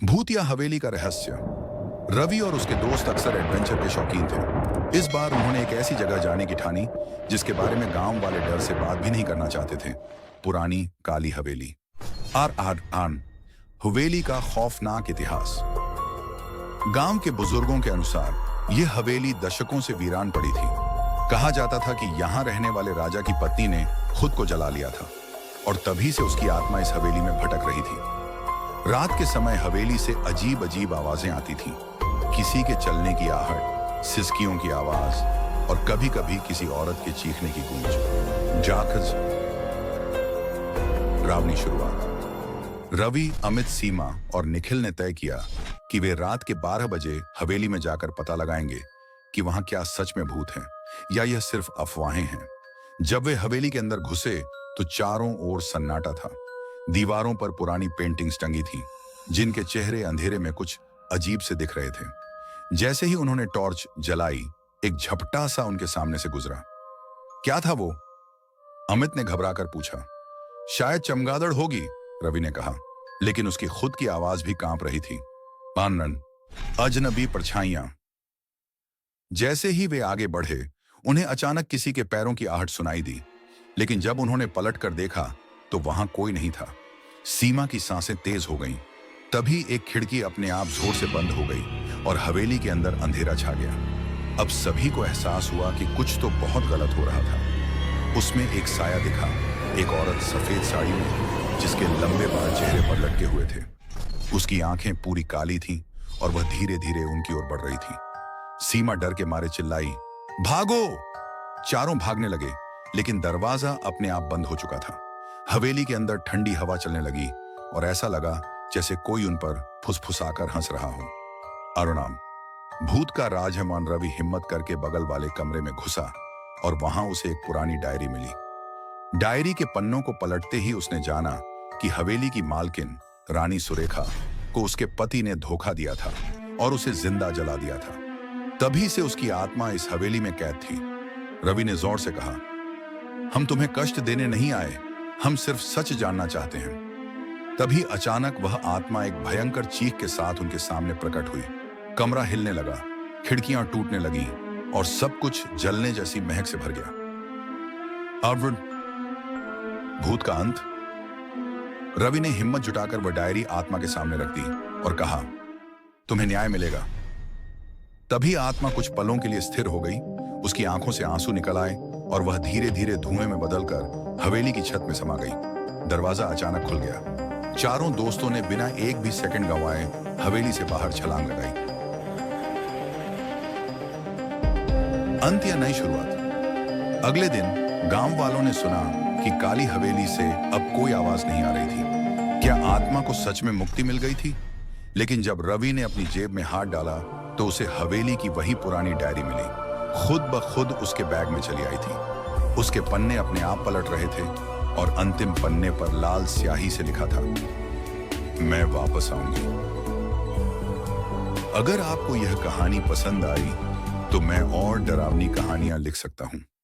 भूत या हवेली का रहस्य। रवि और उसके दोस्त अक्सर एडवेंचर के शौकीन थे। इस बार उन्होंने एक ऐसी जगह जाने की ठानी जिसके बारे में गांव वाले डर से बात भी नहीं करना चाहते थे। पुरानी काली हवेली। आर आर आन हवेली का खौफनाक इतिहास। गांव के बुजुर्गों के अनुसार यह हवेली दशकों से वीरान पड़ी थी। कहा जाता था कि यहां रहने वाले राजा की पत्नी ने खुद को जला लिया था और तभी से उसकी आत्मा इस हवेली में भटक रही थी। रात के समय हवेली से अजीब अजीब आवाजें आती थीं। किसी के चलने की आहट, सिसकियों की आवाज और कभी-कभी किसी औरत के चीखने की गूंज। जाखज रावनी शुरुआत। रवि, अमित, सीमा और निखिल ने तय किया कि वे रात के 12 बजे हवेली में जाकर पता लगाएंगे कि वहां क्या सच में भूत हैं या यह सिर्फ अफवाहें हैं। जब वे हवेली के अंदर घुसे तो चारों ओर सन्नाटा था। दीवारों पर पुरानी पेंटिंग्स टंगी थीं, जिनके चेहरे अंधेरे में कुछ अजीब से दिख रहे थे। जैसे ही उन्होंने टॉर्च जलाई, एक झपटा सा उनके सामने से गुजरा। क्या था वो? अमित ने घबराकर पूछा। शायद चमगादड़ होगी, रवि ने कहा, लेकिन उसकी खुद की आवाज भी कांप रही थी। पानन, अजनबी परछाइयां। जैसे ही वे आगे बढ़े, उन्हें अचानक किसी के पैरों की आहट सुनाई दी, लेकिन जब उन्होंने पलट कर देखा तो वहां कोई नहीं था। सीमा की सांसें तेज हो गईं। तभी एक खिड़की अपने आप जोर से बंद हो गई और हवेली के अंदर अंधेरा छा गया। अब सभी को एहसास हुआ कि कुछ तो बहुत गलत हो रहा था। उसमें एक साया दिखा, एक औरत सफेद साड़ी में, जिसके लंबे बाल चेहरे पर लटके हुए थे। उसकी आंखें पूरी काली थीं और वह धीरे धीरे उनकी ओर बढ़ रही थी। सीमा डर के मारे चिल्लाई, भागो! चारों भागने लगे, लेकिन दरवाजा अपने आप बंद हो चुका था। हवेली के अंदर ठंडी हवा चलने लगी और ऐसा लगा जैसे कोई उन पर फुसफुसाकर हंस रहा हो। अरुणाम, भूत का राज है मान। रवि हिम्मत करके बगल वाले कमरे में घुसा और वहां उसे एक पुरानी डायरी मिली। डायरी के पन्नों को पलटते ही उसने जाना कि हवेली की मालकिन रानी सुरेखा को उसके पति ने धोखा दिया था और उसे जिंदा जला दिया था। तभी से उसकी आत्मा इस हवेली में कैद थी। रवि ने जोर से कहा, हम तुम्हें कष्ट देने नहीं आए, हम सिर्फ सच जानना चाहते हैं। तभी अचानक वह आत्मा एक भयंकर चीख के साथ उनके सामने प्रकट हुई। कमरा हिलने लगा, खिड़कियां टूटने लगीं और सब कुछ जलने जैसी महक से भर गया। आर्वुड, भूत का अंत। रवि ने हिम्मत जुटाकर वह डायरी आत्मा के सामने रख दी और कहा, तुम्हें न्याय मिलेगा। तभी आत्मा कुछ पलों के लिए स्थिर हो गई। उसकी आंखों से आंसू निकल आए और वह धीरे धीरे धुएं में बदलकर हवेली की छत में समा गई। दरवाजा अचानक खुल गया। चारों दोस्तों ने बिना एक भी सेकंड गंवाए हवेली से बाहर छलांग लगाई। अंत या नई शुरुआत। अगले दिन गांव वालों ने सुना कि काली हवेली से अब कोई आवाज नहीं आ रही थी। क्या आत्मा को सच में मुक्ति मिल गई थी? लेकिन जब रवि ने अपनी जेब में हाथ डाला तो उसे हवेली की वही पुरानी डायरी मिली। खुद ब खुद उसके बैग में चली आई थी। उसके पन्ने अपने आप पलट रहे थे और अंतिम पन्ने पर लाल स्याही से लिखा था, मैं वापस आऊंगी। अगर आपको यह कहानी पसंद आई तो मैं और डरावनी कहानियां लिख सकता हूं।